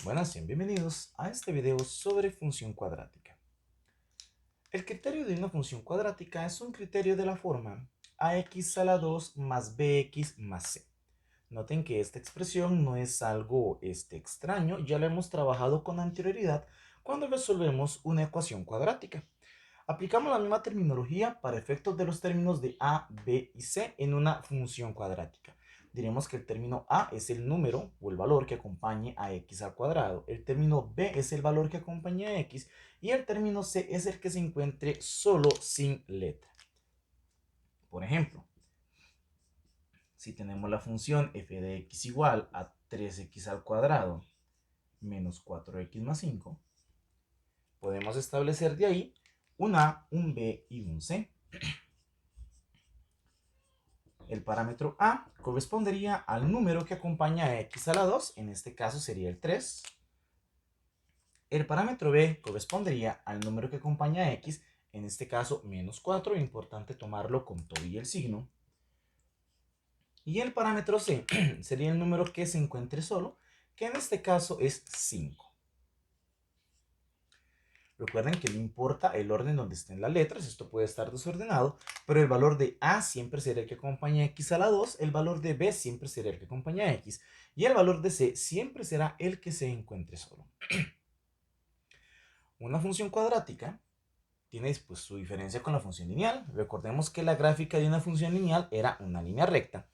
Buenas, sean bienvenidos a este video sobre función cuadrática. El criterio de una función cuadrática es un criterio de la forma ax a la 2 más bx más c. Noten que esta expresión no es algo extraño, ya lo hemos trabajado con anterioridad cuando resolvemos una ecuación cuadrática. Aplicamos la misma terminología para efectos de los términos de a, b y c en una función cuadrática. Diremos que el término a es el número o el valor que acompañe a x al cuadrado, el término b es el valor que acompaña a x y el término c es el que se encuentre solo sin letra. Por ejemplo, si tenemos la función f de x igual a 3x al cuadrado menos 4x más 5, podemos establecer de ahí un a, un b y un c. El parámetro a correspondería al número que acompaña a x a la 2, en este caso sería el 3. El parámetro b correspondería al número que acompaña a x, en este caso menos 4, importante tomarlo con todo y el signo. Y el parámetro c sería el número que se encuentre solo, que en este caso es 5. Recuerden que no importa el orden donde estén las letras, esto puede estar desordenado, pero el valor de a siempre será el que acompaña a x a la 2, el valor de b siempre será el que acompaña a x, y el valor de c siempre será el que se encuentre solo. Una función cuadrática tiene pues, su diferencia con la función lineal. Recordemos que la gráfica de una función lineal era una línea recta,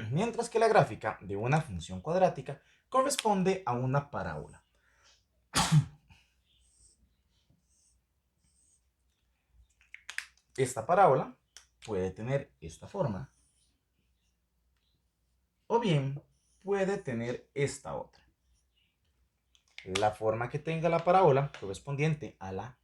mientras que la gráfica de una función cuadrática corresponde a una parábola. Esta parábola puede tener esta forma, o bien puede tener esta otra. La forma que tenga la parábola correspondiente a la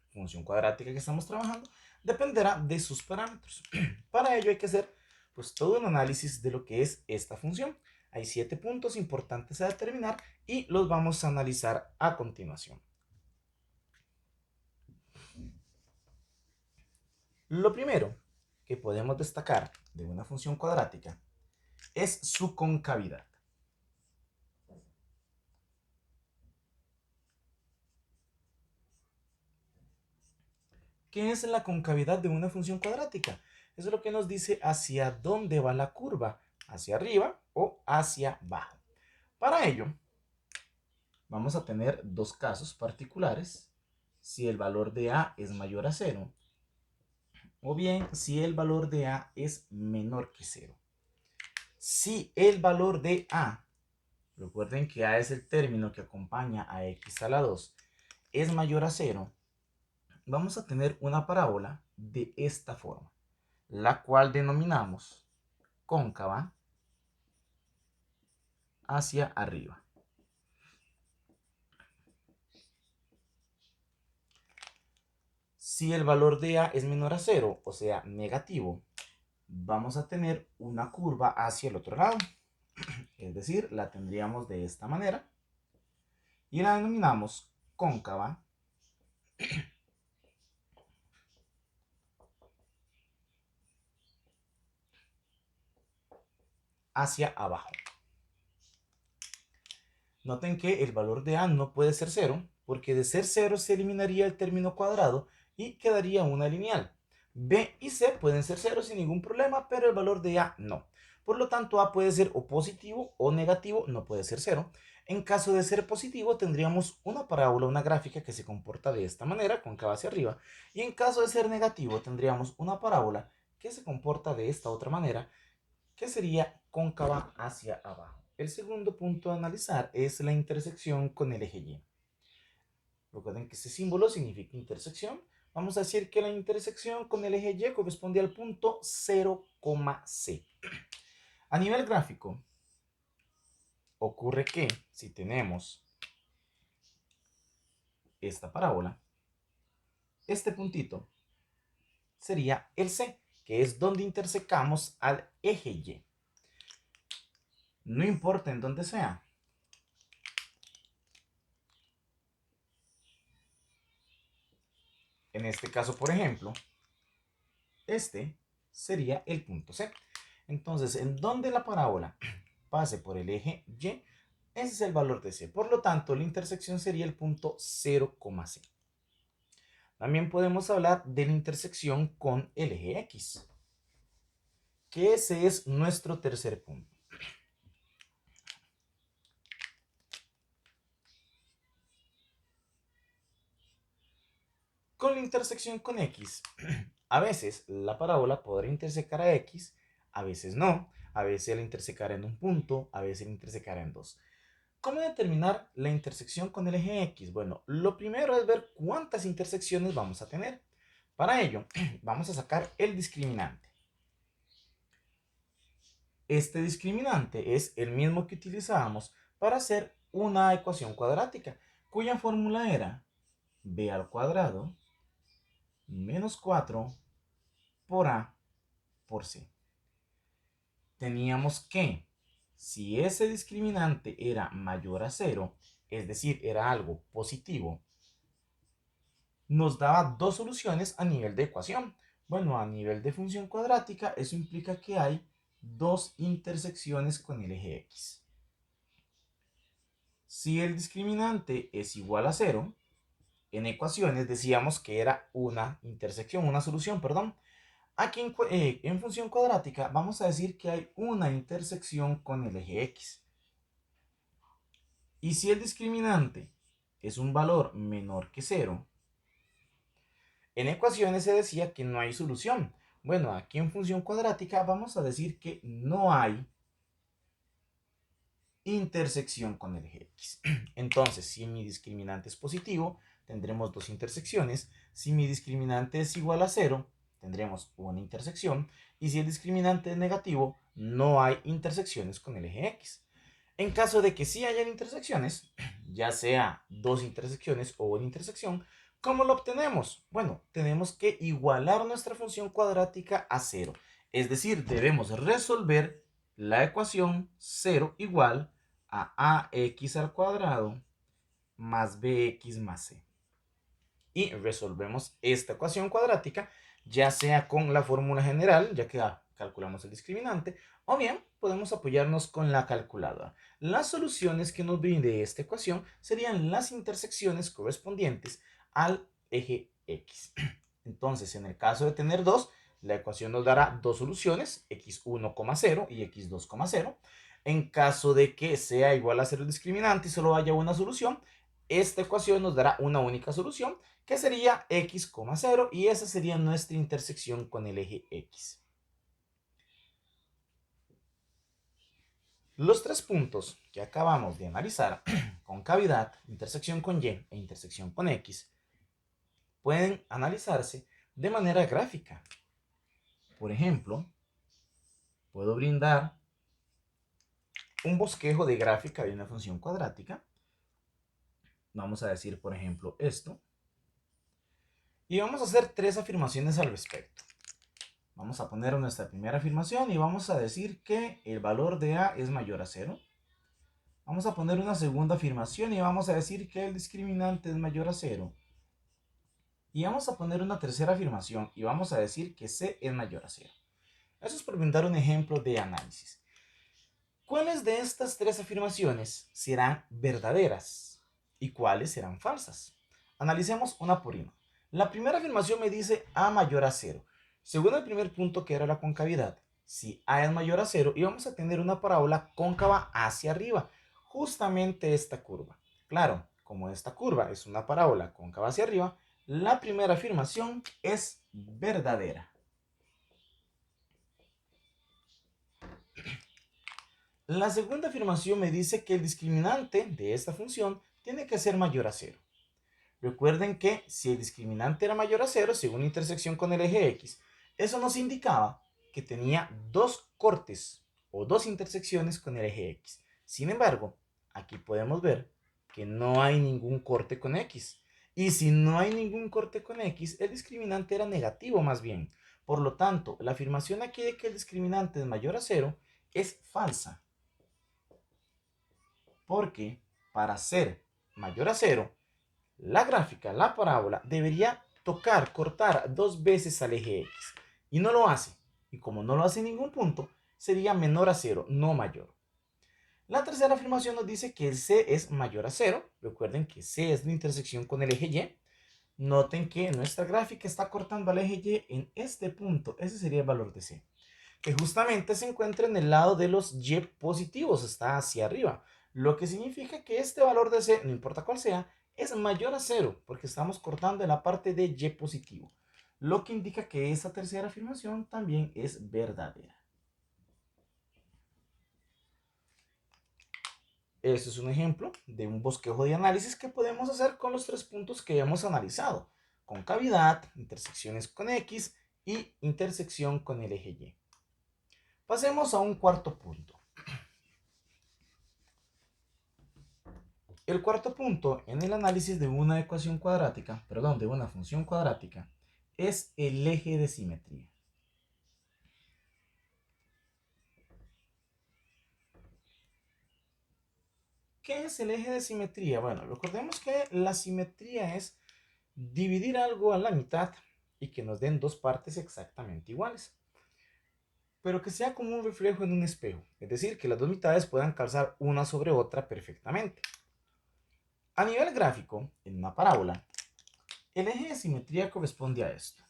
función cuadrática que estamos trabajando dependerá de sus parámetros. Para ello hay que hacer pues todo un análisis de lo que es esta función. Hay 7 puntos importantes a determinar y los vamos a analizar a continuación. Lo primero que podemos destacar de una función cuadrática es su concavidad. ¿Qué es la concavidad de una función cuadrática? Eso es lo que nos dice hacia dónde va la curva, hacia arriba o hacia abajo. Para ello, vamos a tener dos casos particulares, si el valor de a es mayor a 0 o bien si el valor de a es menor que 0. Si el valor de a, recuerden que a es el término que acompaña a x a la 2, es mayor a 0, vamos a tener una parábola de esta forma, la cual denominamos cóncava hacia arriba. Si el valor de a es menor a 0, o sea, negativo, vamos a tener una curva hacia el otro lado. Es decir, la tendríamos de esta manera y la denominamos cóncava hacia abajo. Noten que el valor de a no puede ser 0, porque de ser 0 se eliminaría el término cuadrado y quedaría una lineal. B y C pueden ser 0 sin ningún problema, pero el valor de a no. Por lo tanto, a puede ser o positivo o negativo, no puede ser 0. En caso de ser positivo, tendríamos una parábola, una gráfica que se comporta de esta manera, cóncava hacia arriba. Y en caso de ser negativo, tendríamos una parábola que se comporta de esta otra manera, que sería cóncava hacia abajo. El segundo punto a analizar es la intersección con el eje Y. Recuerden que este símbolo significa intersección. Vamos a decir que la intersección con el eje Y corresponde al punto 0, C. A nivel gráfico, ocurre que si tenemos esta parábola, este puntito sería el C, que es donde intersecamos al eje Y. No importa en dónde sea. En este caso, por ejemplo, este sería el punto C. Entonces, en donde la parábola pase por el eje Y, Ese es el valor de C. Por lo tanto, la intersección sería el punto 0,C. También podemos hablar de la intersección con el eje X, que ese es nuestro tercer punto. Con la intersección con X, a veces la parábola podrá intersecar a X, a veces no, a veces la intersecará en un punto, a veces la intersecará en dos. ¿Cómo determinar la intersección con el eje X? Bueno, lo primero es ver cuántas intersecciones vamos a tener. Para ello, vamos a sacar el discriminante. Este discriminante es el mismo que utilizábamos para hacer una ecuación cuadrática, cuya fórmula era b al cuadrado menos 4 por a por c. Teníamos que, si ese discriminante era mayor a 0, es decir, era algo positivo, nos daba dos soluciones a nivel de ecuación. Bueno, a nivel de función cuadrática, eso implica que hay dos intersecciones con el eje X. Si el discriminante es igual a 0, en ecuaciones decíamos que era una intersección, una solución, perdón. Aquí en función cuadrática vamos a decir que hay una intersección con el eje X. Y si el discriminante es un valor menor que 0, en ecuaciones se decía que no hay solución. Bueno, aquí en función cuadrática vamos a decir que no hay intersección con el eje X. Entonces, si mi discriminante es positivo, tendremos dos intersecciones. Si mi discriminante es igual a 0, tendremos una intersección. Y si el discriminante es negativo, no hay intersecciones con el eje X. En caso de que sí hayan intersecciones, ya sea dos intersecciones o una intersección, ¿cómo lo obtenemos? Bueno, tenemos que igualar nuestra función cuadrática a 0. Es decir, debemos resolver la ecuación 0 igual a ax al cuadrado más bx más c. Y resolvemos esta ecuación cuadrática, ya sea con la fórmula general, ya que calculamos el discriminante, o bien podemos apoyarnos con la calculadora. Las soluciones que nos brinde esta ecuación serían las intersecciones correspondientes al eje X. Entonces, en el caso de tener dos, la ecuación nos dará dos soluciones, x1,0 y x2,0. En caso de que sea igual a 0 el discriminante y solo haya una solución, esta ecuación nos dará una única solución, que sería x,0, y esa sería nuestra intersección con el eje X. Los tres puntos que acabamos de analizar, concavidad, intersección con Y e intersección con X, pueden analizarse de manera gráfica. Por ejemplo, puedo brindar un bosquejo de gráfica de una función cuadrática. Vamos a decir, por ejemplo, esto. Y vamos a hacer tres afirmaciones al respecto. Vamos a poner nuestra primera afirmación y vamos a decir que el valor de a es mayor a 0. Vamos a poner una segunda afirmación y vamos a decir que el discriminante es mayor a 0. Y vamos a poner una tercera afirmación y vamos a decir que c es mayor a 0. Eso es por brindar un ejemplo de análisis. ¿Cuáles de estas tres afirmaciones serán verdaderas y cuáles serán falsas? Analicemos una por una. La primera afirmación me dice a mayor a 0. Según el primer punto, que era la concavidad, si a es mayor a 0, íbamos a tener una parábola cóncava hacia arriba, justamente esta curva. Claro, como esta curva es una parábola cóncava hacia arriba, la primera afirmación es verdadera. La segunda afirmación me dice que el discriminante de esta función tiene que ser mayor a 0. Recuerden que si el discriminante era mayor a 0, según intersección con el eje X, eso nos indicaba que tenía dos cortes o dos intersecciones con el eje X. Sin embargo, aquí podemos ver que no hay ningún corte con X. Y si no hay ningún corte con X, el discriminante era negativo más bien. Por lo tanto, la afirmación aquí de que el discriminante es mayor a 0 es falsa. Porque para ser mayor a 0, la gráfica, la parábola, debería cortar dos veces al eje X. Y no lo hace. Y como no lo hace en ningún punto, sería menor a 0, no mayor. La tercera afirmación nos dice que el C es mayor a 0. Recuerden que C es la intersección con el eje Y. Noten que nuestra gráfica está cortando al eje Y en este punto. Ese sería el valor de C, que justamente se encuentra en el lado de los Y positivos, está hacia arriba. Lo que significa que este valor de C, no importa cuál sea, es mayor a 0, porque estamos cortando en la parte de Y positivo. Lo que indica que esta tercera afirmación también es verdadera. Este es un ejemplo de un bosquejo de análisis que podemos hacer con los tres puntos que hemos analizado: concavidad, intersecciones con X y intersección con el eje Y. Pasemos a un cuarto punto. El cuarto punto en el análisis de una ecuación cuadrática, perdón, de una función cuadrática, es el eje de simetría. ¿Qué es el eje de simetría? Bueno, recordemos que la simetría es dividir algo a la mitad y que nos den dos partes exactamente iguales, pero que sea como un reflejo en un espejo, es decir, que las dos mitades puedan calzar una sobre otra perfectamente. A nivel gráfico, en una parábola, el eje de simetría corresponde a esto.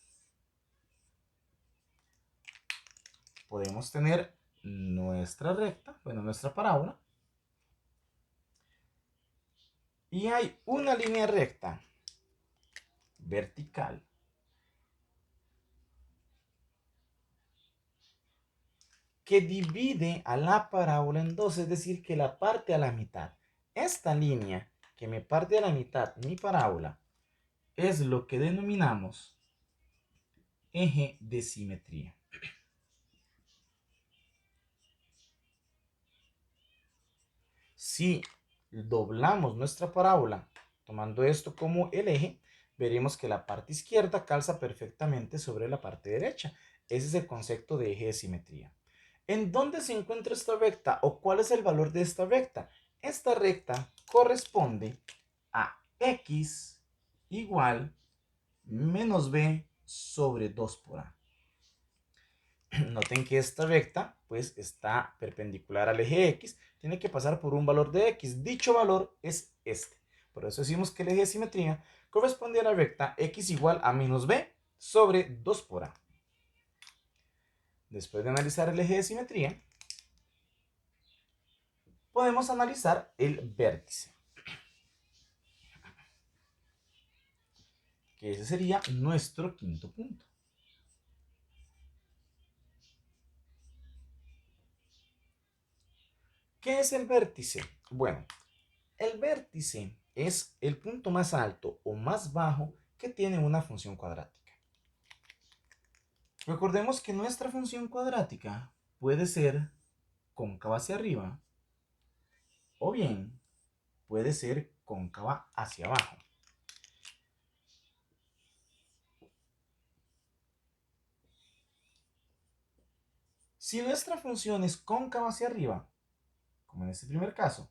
Podemos tener nuestra recta, bueno, nuestra parábola, y hay una línea recta vertical que divide a la parábola en dos, es decir, que la parte a la mitad. Esta línea que me parte a la mitad mi parábola es lo que denominamos eje de simetría. Si doblamos nuestra parábola tomando esto como el eje, veremos que la parte izquierda calza perfectamente sobre la parte derecha. Ese es el concepto de eje de simetría. ¿En dónde se encuentra esta recta o cuál es el valor de esta recta? Esta recta corresponde a x igual menos b sobre 2 por a. Noten que esta recta pues está perpendicular al eje X, tiene que pasar por un valor de X. Dicho valor es este. Por eso decimos que el eje de simetría corresponde a la recta X igual a menos B sobre 2 por A. Después de analizar el eje de simetría, podemos analizar el vértice, que ese sería nuestro quinto punto. ¿Qué es el vértice? Bueno, el vértice es el punto más alto o más bajo que tiene una función cuadrática. Recordemos que nuestra función cuadrática puede ser cóncava hacia arriba o bien puede ser cóncava hacia abajo. Si nuestra función es cóncava hacia arriba, como en este primer caso,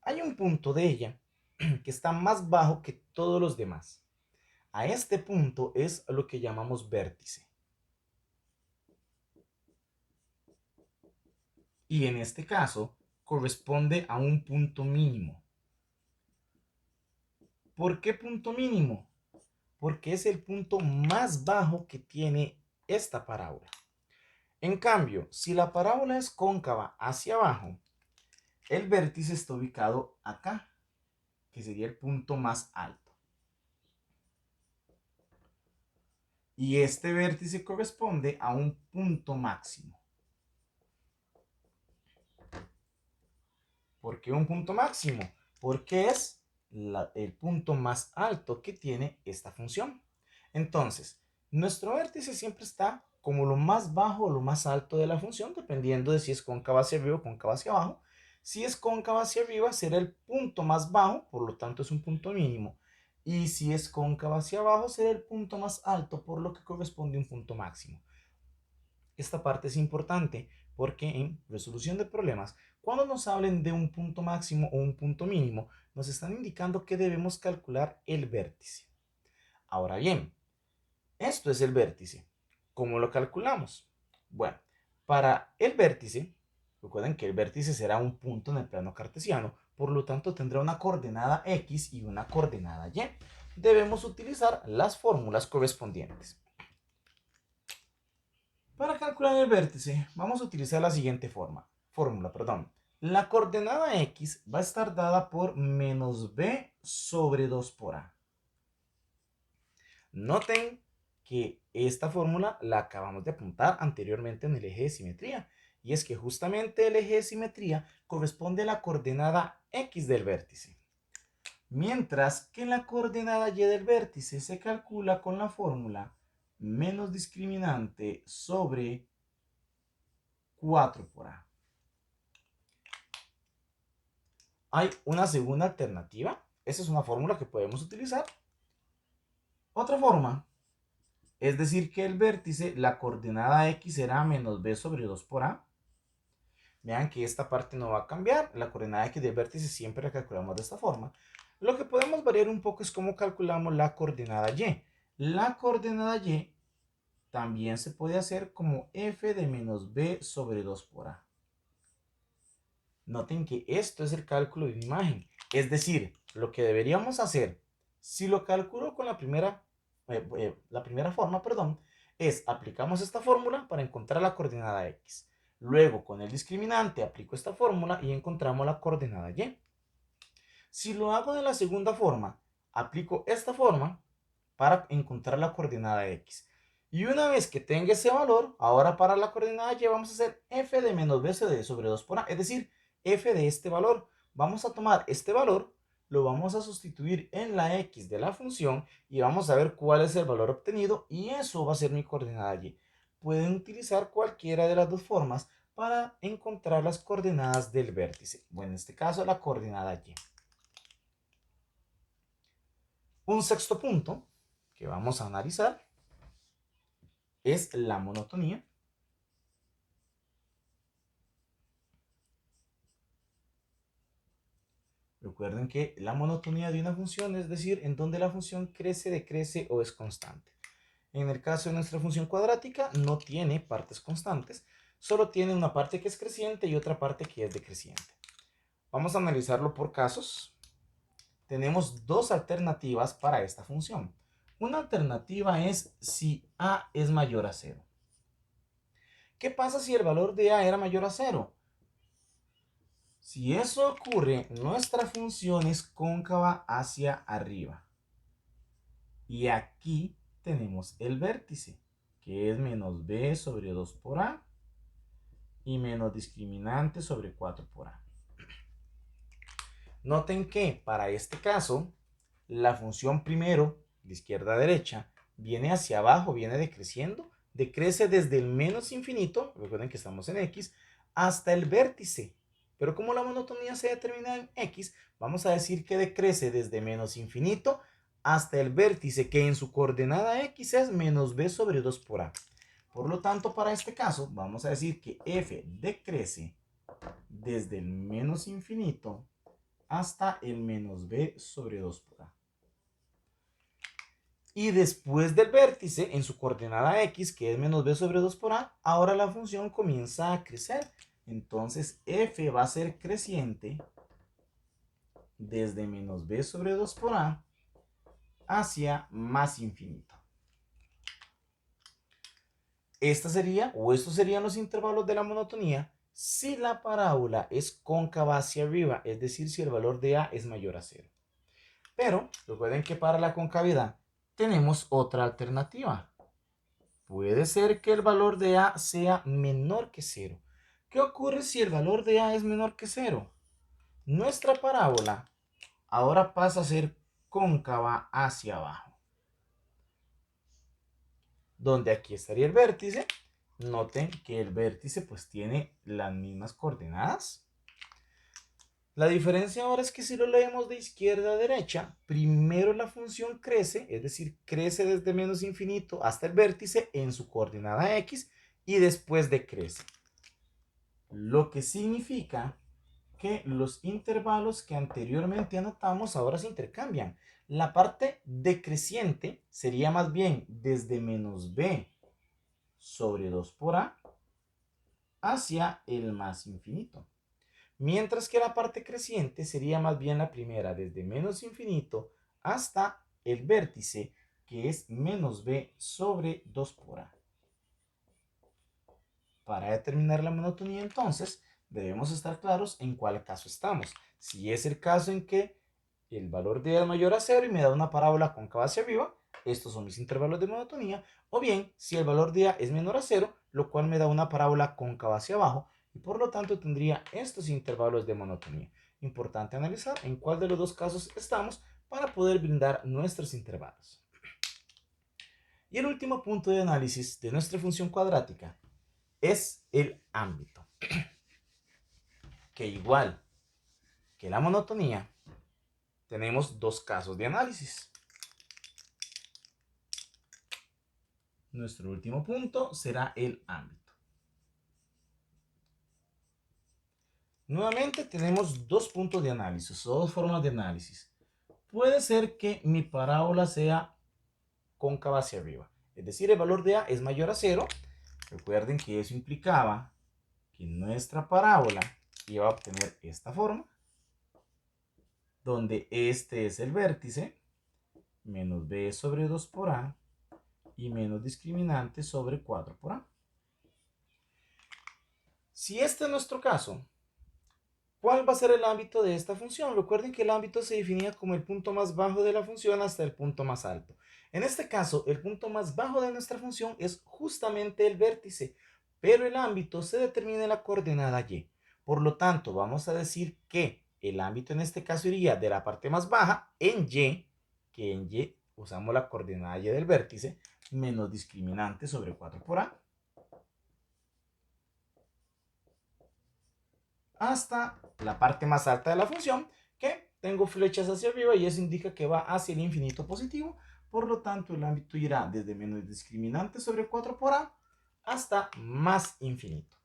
hay un punto de ella que está más bajo que todos los demás. A este punto es lo que llamamos vértice. Y en este caso corresponde a un punto mínimo. ¿Por qué punto mínimo? Porque es el punto más bajo que tiene esta parábola. En cambio, si la parábola es cóncava hacia abajo, el vértice está ubicado acá, que sería el punto más alto. Y este vértice corresponde a un punto máximo. ¿Por qué un punto máximo? Porque es el punto más alto que tiene esta función. Entonces, nuestro vértice siempre está como lo más bajo o lo más alto de la función, dependiendo de si es cóncava hacia arriba o cóncava hacia abajo. Si es cóncava hacia arriba, será el punto más bajo, por lo tanto es un punto mínimo. Y si es cóncava hacia abajo, será el punto más alto, por lo que corresponde a un punto máximo. Esta parte es importante porque en resolución de problemas, cuando nos hablen de un punto máximo o un punto mínimo, nos están indicando que debemos calcular el vértice. Ahora bien, esto es el vértice. ¿Cómo lo calculamos? Bueno, para el vértice Recuerden que el vértice será un punto en el plano cartesiano, por lo tanto tendrá una coordenada X y una coordenada Y. Debemos utilizar las fórmulas correspondientes. Para calcular el vértice, vamos a utilizar la siguiente fórmula. La coordenada X va a estar dada por menos B sobre 2 por A. Noten que esta fórmula la acabamos de apuntar anteriormente en el eje de simetría. Y es que justamente el eje de simetría corresponde a la coordenada X del vértice. Mientras que la coordenada Y del vértice se calcula con la fórmula menos discriminante sobre 4 por A. Hay una segunda alternativa. Esa es una fórmula que podemos utilizar. Otra forma es decir que el vértice, la coordenada X será menos B sobre 2 por A. Vean que esta parte no va a cambiar. La coordenada X del vértice siempre la calculamos de esta forma. Lo que podemos variar un poco es cómo calculamos la coordenada Y. La coordenada Y también se puede hacer como f de menos b sobre 2 por a. Noten que esto es el cálculo de una imagen. Es decir, lo que deberíamos hacer, si lo calculo con la primera forma, es aplicamos esta fórmula para encontrar la coordenada x. Luego, con el discriminante, aplico esta fórmula y encontramos la coordenada y. Si lo hago de la segunda forma, aplico esta forma para encontrar la coordenada x. Y una vez que tenga ese valor, ahora para la coordenada y vamos a hacer f de menos b sobre 2 por a, es decir, f de este valor. Vamos a tomar este valor, lo vamos a sustituir en la x de la función y vamos a ver cuál es el valor obtenido y eso va a ser mi coordenada y. Pueden utilizar cualquiera de las dos formas para encontrar las coordenadas del vértice, o en este caso la coordenada y. Un sexto punto que vamos a analizar es la monotonía. Recuerden que la monotonía de una función es decir, en donde la función crece, decrece o es constante. En el caso de nuestra función cuadrática no tiene partes constantes, solo tiene una parte que es creciente y otra parte que es decreciente. Vamos a analizarlo por casos. Tenemos dos alternativas para esta función. Una alternativa es si a es mayor a 0. ¿Qué pasa si el valor de a era mayor a 0? Si eso ocurre, nuestra función es cóncava hacia arriba. Y aquí tenemos el vértice, que es menos b sobre 2 por a y menos discriminante sobre 4 por a. Noten que para este caso, la función primero, de izquierda a derecha, viene hacia abajo, viene decreciendo, decrece desde el menos infinito, recuerden que estamos en x, hasta el vértice. Pero como la monotonía se determina en x, vamos a decir que decrece desde menos infinito hasta el vértice, que en su coordenada x es menos b sobre 2 por a. Por lo tanto, para este caso, vamos a decir que f decrece desde el menos infinito hasta el menos b sobre 2 por a. Y después del vértice, en su coordenada x, que es menos b sobre 2 por a, ahora la función comienza a crecer. Entonces f va a ser creciente desde menos b sobre 2 por a hacia más infinito. Estos serían los intervalos de la monotonía si la parábola es cóncava hacia arriba, es decir, si el valor de a es mayor a 0. Pero recuerden que para la concavidad tenemos otra alternativa. Puede ser que el valor de a sea menor que 0. ¿Qué ocurre si el valor de a es menor que 0? Nuestra parábola ahora pasa a ser cóncava hacia abajo. Donde aquí estaría el vértice. Noten que el vértice pues tiene las mismas coordenadas. La diferencia ahora es que si lo leemos de izquierda a derecha, primero la función crece, es decir, crece desde menos infinito hasta el vértice en su coordenada x y después decrece. Lo que significa que los intervalos que anteriormente anotamos ahora se intercambian. La parte decreciente sería más bien desde menos b sobre 2 por a hacia el más infinito. Mientras que la parte creciente sería más bien la primera, desde menos infinito hasta el vértice, que es menos b sobre 2 por a. Para determinar la monotonía, entonces, debemos estar claros en cuál caso estamos. Si es el caso en que el valor de a es mayor a 0 y me da una parábola cóncava hacia arriba, estos son mis intervalos de monotonía, o bien si el valor de a es menor a 0, lo cual me da una parábola cóncava hacia abajo, y por lo tanto tendría estos intervalos de monotonía. Importante analizar en cuál de los dos casos estamos para poder brindar nuestros intervalos. Y el último punto de análisis de nuestra función cuadrática es el ámbito, que igual que la monotonía, tenemos dos casos de análisis. Nuestro último punto será el ámbito. Nuevamente tenemos dos puntos de análisis o dos formas de análisis. Puede ser que mi parábola sea cóncava hacia arriba, es decir, el valor de a es mayor a 0. Recuerden que eso implicaba que nuestra parábola iba a obtener esta forma, donde este es el vértice, menos b sobre 2 por a, y menos discriminante sobre 4 por a. Si este es nuestro caso, ¿cuál va a ser el ámbito de esta función? Recuerden que el ámbito se definía como el punto más bajo de la función hasta el punto más alto. En este caso, el punto más bajo de nuestra función es justamente el vértice, pero el ámbito se determina en la coordenada y. Por lo tanto, vamos a decir que el ámbito en este caso iría de la parte más baja en y, que en y usamos la coordenada y del vértice, menos discriminante sobre 4 por a, hasta la parte más alta de la función, que tengo flechas hacia arriba y eso indica que va hacia el infinito positivo. Por lo tanto, el ámbito irá desde menos discriminante sobre 4 por a hasta más infinito.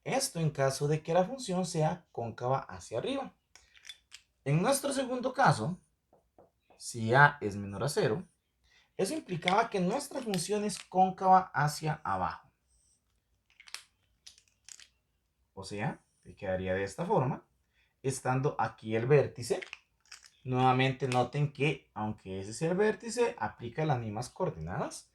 Esto en caso de que la función sea cóncava hacia arriba. En nuestro segundo caso, si a es menor a 0, eso implicaba que nuestra función es cóncava hacia abajo. O sea, que quedaría de esta forma, estando aquí el vértice. Nuevamente noten que, aunque ese es el vértice, aplica las mismas coordenadas.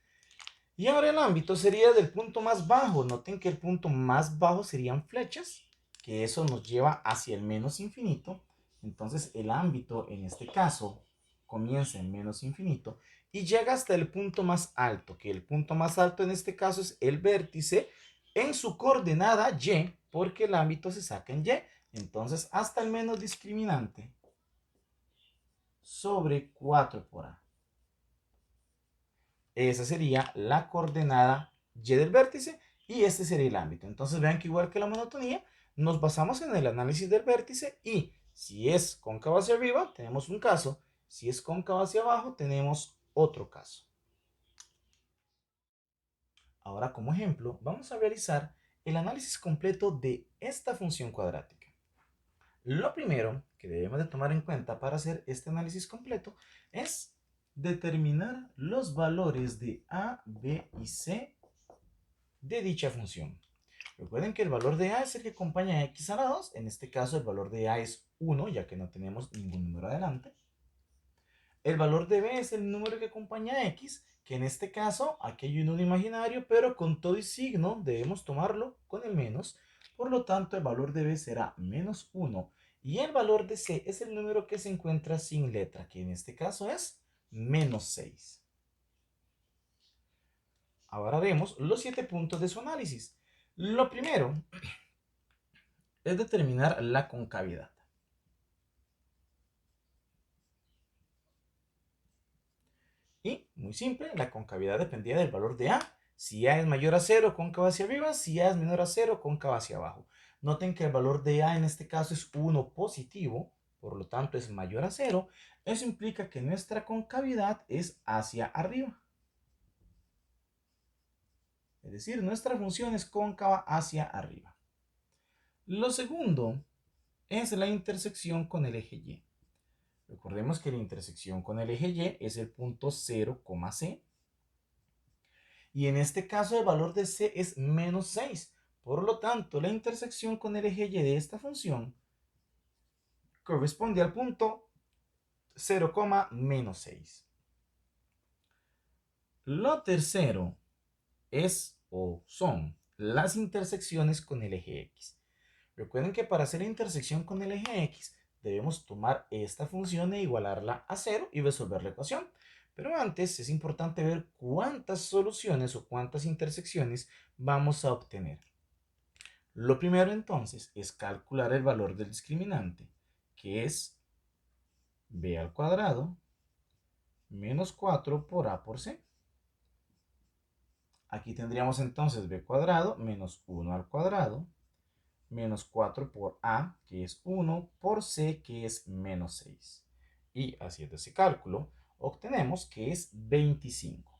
Y ahora el ámbito sería del punto más bajo. Noten que el punto más bajo serían flechas, que eso nos lleva hacia el menos infinito. Entonces el ámbito en este caso comienza en menos infinito y llega hasta el punto más alto, que el punto más alto en este caso es el vértice en su coordenada y, porque el ámbito se saca en y. Entonces hasta el menos discriminante sobre 4 por a. Esa sería la coordenada y del vértice y este sería el ámbito. Entonces vean que igual que la monotonía, nos basamos en el análisis del vértice y si es cóncavo hacia arriba, tenemos un caso. Si es cóncavo hacia abajo, tenemos otro caso. Ahora, como ejemplo, vamos a realizar el análisis completo de esta función cuadrática. Lo primero que debemos de tomar en cuenta para hacer este análisis completo es determinar los valores de a, b y c de dicha función. Recuerden que el valor de a es el que acompaña a x a la 2. En este caso el valor de a es 1, ya que no tenemos ningún número adelante. El valor de b es el número que acompaña a x, que en este caso aquí hay un 1 imaginario, pero con todo y signo debemos tomarlo con el menos. Por lo tanto, el valor de b será menos 1. Y el valor de c es el número que se encuentra sin letra, que en este caso es menos 6. Ahora haremos los 7 puntos de su análisis. Lo primero es determinar la concavidad. Y, muy simple, la concavidad dependía del valor de a. Si a es mayor a 0, cóncava hacia arriba. Si a es menor a 0, cóncava hacia abajo. Noten que el valor de a en este caso es 1 positivo, por lo tanto es mayor a 0. Eso implica que nuestra concavidad es hacia arriba. Es decir, nuestra función es cóncava hacia arriba. Lo segundo es la intersección con el eje Y. Recordemos que la intersección con el eje Y es el punto 0, C. Y en este caso el valor de C es menos 6. Por lo tanto, la intersección con el eje y de esta función corresponde al punto 0, menos 6. Lo tercero es o son las intersecciones con el eje X. Recuerden que para hacer la intersección con el eje X debemos tomar esta función e igualarla a 0 y resolver la ecuación. Pero antes es importante ver cuántas soluciones o cuántas intersecciones vamos a obtener. Lo primero entonces es calcular el valor del discriminante, que es b al cuadrado menos 4 por a por c. Aquí tendríamos entonces b cuadrado menos 1 al cuadrado menos 4 por a, que es 1, por c, que es menos 6. Y haciendo ese cálculo, obtenemos que es 25.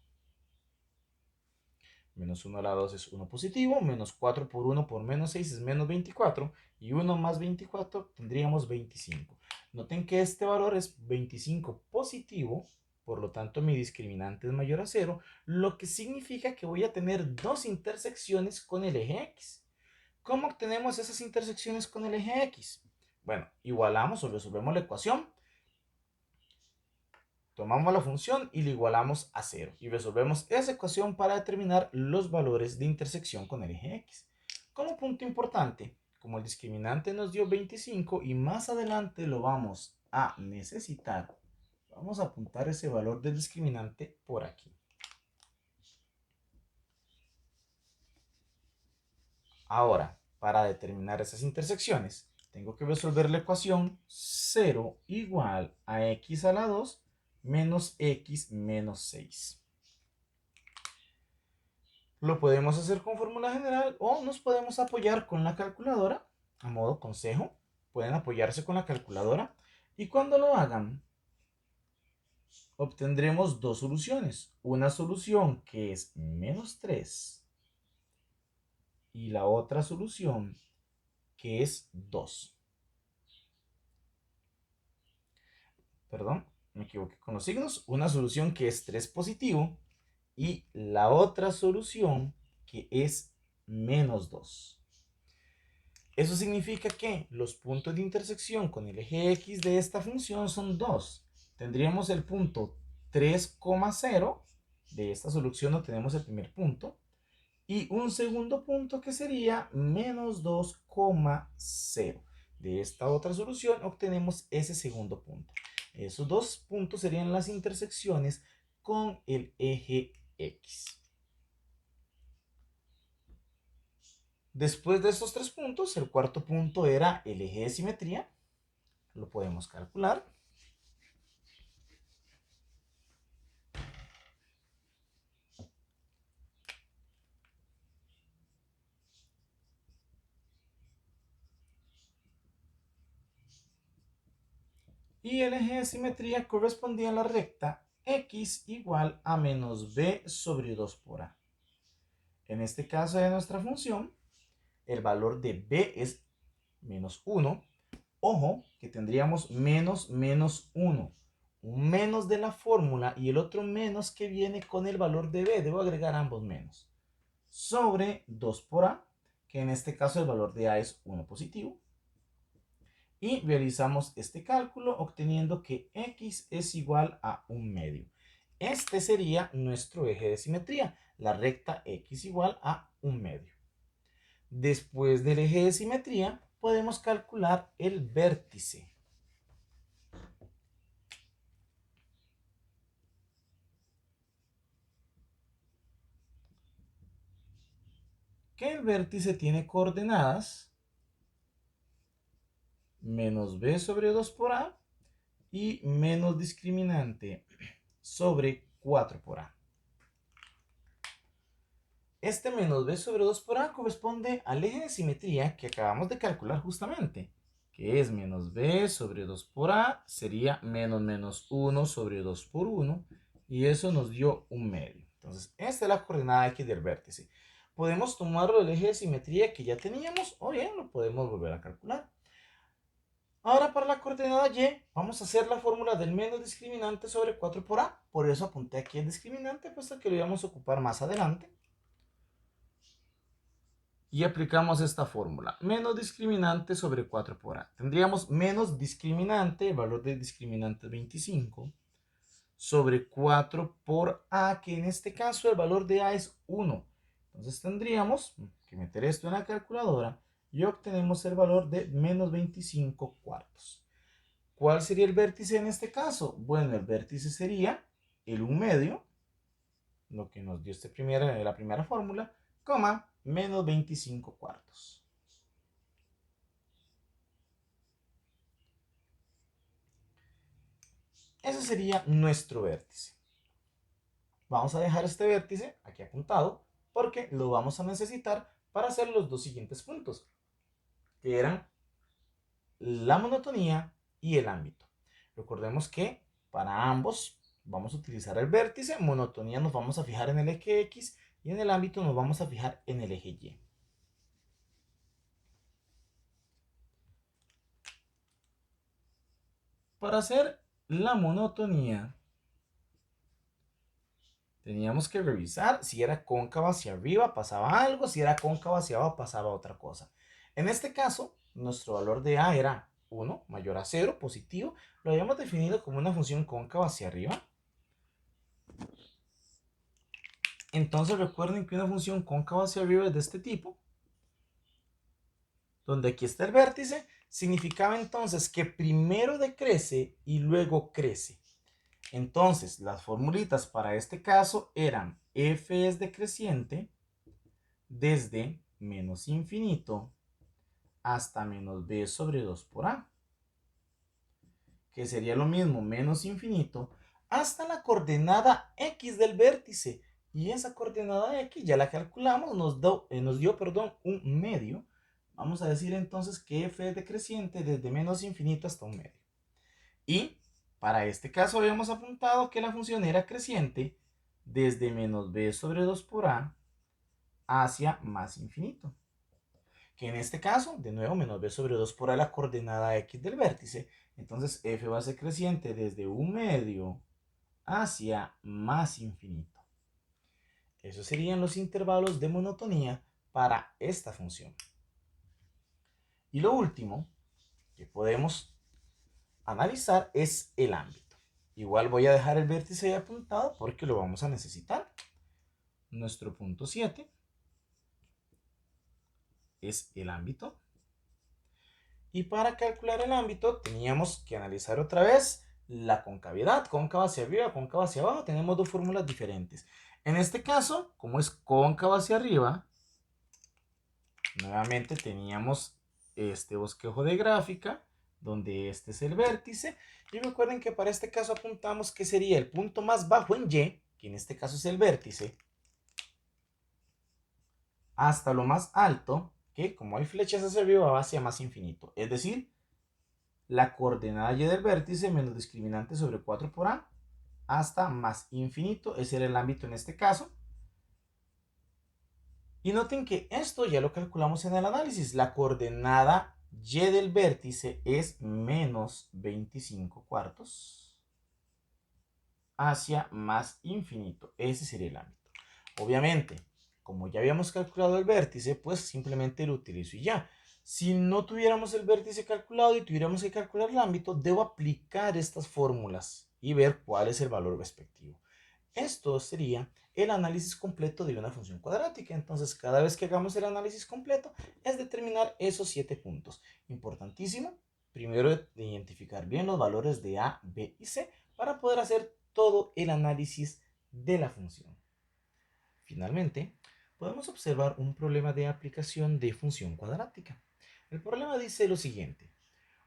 Menos 1 a la 2 es 1 positivo, menos 4 por 1 por menos 6 es menos 24, y 1 más 24 tendríamos 25. Noten que este valor es 25 positivo, por lo tanto mi discriminante es mayor a 0, lo que significa que voy a tener dos intersecciones con el eje X. ¿Cómo obtenemos esas intersecciones con el eje X? Bueno, igualamos o resolvemos la ecuación. Tomamos la función y la igualamos a 0. Y resolvemos esa ecuación para determinar los valores de intersección con el eje X. Como punto importante, como el discriminante nos dio 25 y más adelante lo vamos a necesitar, vamos a apuntar ese valor del discriminante por aquí. Ahora, para determinar esas intersecciones, tengo que resolver la ecuación 0 igual a x a la 2 menos x menos 6. Lo podemos hacer con fórmula general o nos podemos apoyar con la calculadora. A modo consejo, pueden apoyarse con la calculadora y cuando lo hagan, obtendremos dos soluciones. Una solución que es menos 3 y la otra solución que es 2. Perdón, me equivoqué con los signos. Una solución que es 3 positivo y la otra solución que es menos 2. Eso significa que los puntos de intersección con el eje X de esta función son 2. Tendríamos el punto 3,0. De esta solución obtenemos el primer punto. Y un segundo punto que sería menos 2,0. De esta otra solución obtenemos ese segundo punto. Esos dos puntos serían las intersecciones con el eje X. Después de estos tres puntos, el cuarto punto era el eje de simetría. Lo podemos calcular. Y el eje de simetría correspondía a la recta x igual a menos b sobre 2 por a. En este caso de nuestra función, el valor de b es menos 1. Ojo que tendríamos menos 1. Un menos de la fórmula y el otro menos que viene con el valor de b. Debo agregar ambos menos. Sobre 2 por a, que en este caso el valor de a es 1 positivo. Y realizamos este cálculo obteniendo que x es igual a 1/2. Este sería nuestro eje de simetría, la recta x igual a 1/2. Después del eje de simetría podemos calcular el vértice. Que el vértice tiene coordenadas menos b sobre 2 por a y menos discriminante sobre 4 por a. Este menos b sobre 2 por a corresponde al eje de simetría que acabamos de calcular justamente, que es menos b sobre 2 por a, sería menos 1 sobre 2 por 1, y eso nos dio 1/2. Entonces, esta es la coordenada x del vértice. Podemos tomarlo del eje de simetría que ya teníamos, o bien lo podemos volver a calcular. Ahora para la coordenada y, vamos a hacer la fórmula del menos discriminante sobre 4 por a. Por eso apunté aquí el discriminante, puesto que lo íbamos a ocupar más adelante. y aplicamos esta fórmula. Menos discriminante sobre 4 por A. Tendríamos menos discriminante, el valor de discriminante es 25, sobre 4 por A, que en este caso el valor de A es 1. Entonces tendríamos que meter esto en la calculadora y obtenemos el valor de menos 25 cuartos. ¿Cuál sería el vértice en este caso? Bueno, el vértice sería el 1 medio, lo que nos dio la primera fórmula, coma, menos 25 cuartos. Ese sería nuestro vértice. Vamos a dejar este vértice aquí apuntado porque lo vamos a necesitar para hacer los dos siguientes puntos, que eran la monotonía y el ámbito. Recordemos que para ambos vamos a utilizar el vértice, monotonía nos vamos a fijar en el eje X y en el ámbito nos vamos a fijar en el eje Y. Para hacer la monotonía, teníamos que revisar si era cóncava hacia arriba, pasaba algo, si era cóncava hacia abajo, pasaba otra cosa. En este caso, nuestro valor de A era 1, mayor a 0, positivo. Lo habíamos definido como una función cóncava hacia arriba. Entonces recuerden que una función cóncava hacia arriba es de este tipo, donde aquí está el vértice, significaba entonces que primero decrece y luego crece. Entonces, las formulitas para este caso eran f es decreciente desde menos infinito hasta menos b sobre 2 por a, que sería lo mismo menos infinito hasta la coordenada x del vértice. Y esa coordenada x ya la calculamos, nos dio un medio. Vamos a decir entonces que f es decreciente desde menos infinito hasta un medio. Y para este caso habíamos apuntado que la función era creciente desde menos b sobre 2 por a hacia más infinito. Que en este caso, de nuevo, menos b sobre 2 por a la coordenada x del vértice. Entonces f va a ser creciente desde un medio hacia más infinito. Esos serían los intervalos de monotonía para esta función. Y lo último que podemos analizar es el ámbito. Igual voy a dejar el vértice ahí apuntado porque lo vamos a necesitar. Nuestro punto 7 es el ámbito. Y para calcular el ámbito teníamos que analizar otra vez la concavidad, cóncava hacia arriba, cóncava hacia abajo. Tenemos dos fórmulas diferentes. En este caso, como es cóncava hacia arriba, nuevamente teníamos este bosquejo de gráfica, donde este es el vértice. Y recuerden que para este caso apuntamos que sería el punto más bajo en Y, que en este caso es el vértice, hasta lo más alto, que como hay flechas hacia arriba va hacia más infinito. Es decir, la coordenada Y del vértice menos discriminante sobre 4 por A hasta más infinito. Ese era el ámbito en este caso. Y noten que esto ya lo calculamos en el análisis. La coordenada Y del vértice es menos 25 cuartos hacia más infinito. Ese sería el ámbito. Obviamente, como ya habíamos calculado el vértice, pues simplemente lo utilizo y ya. Si no tuviéramos el vértice calculado y tuviéramos que calcular el ámbito, debo aplicar estas fórmulas y ver cuál es el valor respectivo. Esto sería el análisis completo de una función cuadrática. Entonces, cada vez que hagamos el análisis completo, es determinar esos 7 puntos. Importantísimo, primero identificar bien los valores de A, B y C para poder hacer todo el análisis de la función. Finalmente, podemos observar un problema de aplicación de función cuadrática. El problema dice lo siguiente.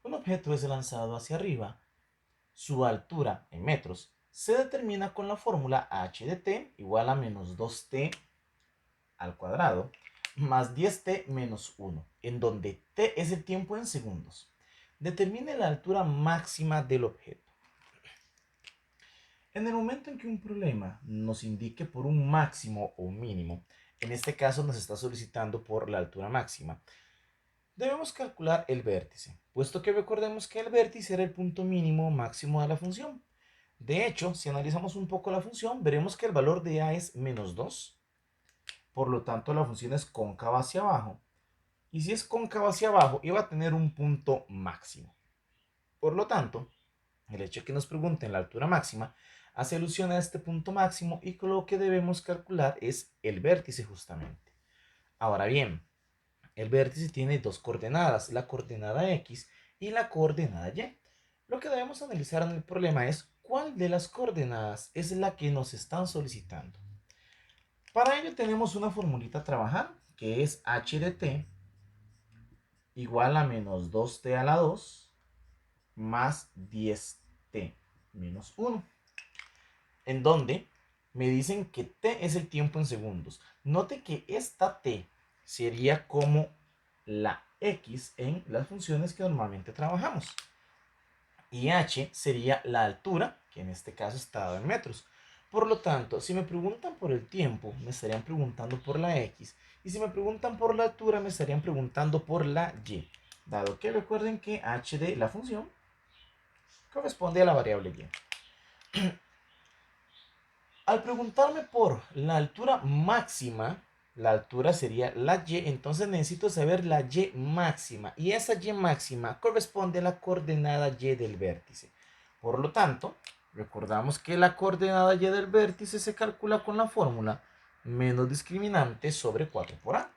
Un objeto es lanzado hacia arriba. Su altura en metros se determina con la fórmula h de t igual a menos 2t al cuadrado más 10t menos 1, en donde t es el tiempo en segundos. Determine la altura máxima del objeto. En el momento en que un problema nos indique por un máximo o un mínimo, en este caso nos está solicitando por la altura máxima, debemos calcular el vértice, puesto que recordemos que el vértice era el punto mínimo o máximo de la función. De hecho, si analizamos un poco la función, veremos que el valor de a es menos 2. por lo tanto la función es cóncava hacia abajo. Y si es cóncava hacia abajo, iba a tener un punto máximo. Por lo tanto, el hecho de que nos pregunten la altura máxima hace alusión a este punto máximo y lo que debemos calcular es el vértice justamente. Ahora bien, el vértice tiene dos coordenadas, la coordenada X y la coordenada Y. Lo que debemos analizar en el problema es cuál de las coordenadas es la que nos están solicitando. Para ello tenemos una formulita a trabajar que es h de t igual a menos 2t a la 2 más 10t menos 1. En donde me dicen que t es el tiempo en segundos. Note que esta t sería como la x en las funciones que normalmente trabajamos. Y h sería la altura, que en este caso está dado en metros. Por lo tanto, si me preguntan por el tiempo, me estarían preguntando por la x. Y si me preguntan por la altura, me estarían preguntando por la y. Dado que recuerden que h de la función corresponde a la variable y. Al preguntarme por la altura máxima, la altura sería la y, entonces necesito saber la y máxima. Y esa y máxima corresponde a la coordenada y del vértice. Por lo tanto, recordamos que la coordenada y del vértice se calcula con la fórmula menos discriminante sobre 4 por a.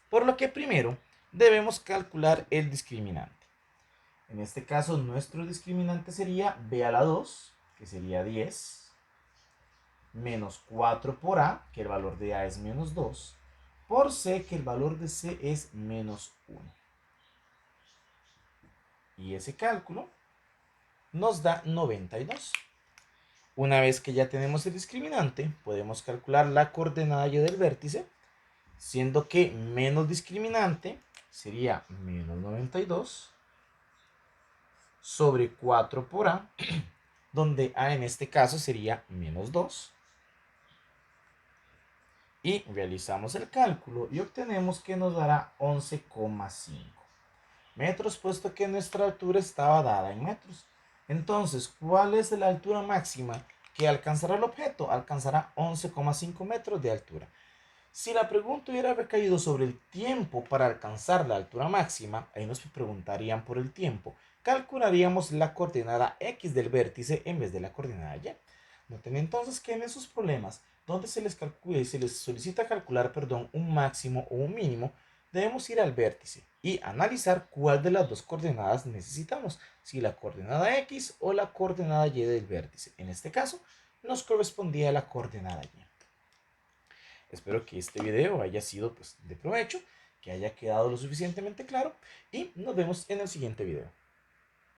Por lo que primero debemos calcular el discriminante. En este caso, nuestro discriminante sería b a la 2, que sería 10, menos 4 por a, que el valor de a es menos 2, por c, que el valor de c es menos 1. Y ese cálculo nos da 92. Una vez que ya tenemos el discriminante, podemos calcular la coordenada y del vértice, siendo que menos discriminante sería menos 92 sobre 4 por a, donde a en este caso sería menos 2. Y realizamos el cálculo y obtenemos que nos dará 11,5 metros, puesto que nuestra altura estaba dada en metros. Entonces, ¿cuál es la altura máxima que alcanzará el objeto? Alcanzará 11,5 metros de altura. Si la pregunta hubiera recaído sobre el tiempo para alcanzar la altura máxima, ahí nos preguntarían por el tiempo. Calcularíamos la coordenada X del vértice en vez de la coordenada Y. Noten entonces que en esos problemas donde se les solicita calcular, un máximo o un mínimo, debemos ir al vértice y analizar cuál de las dos coordenadas necesitamos, si la coordenada X o la coordenada Y del vértice. En este caso, nos correspondía la coordenada Y. Espero que este video haya sido de provecho, que haya quedado lo suficientemente claro y nos vemos en el siguiente video.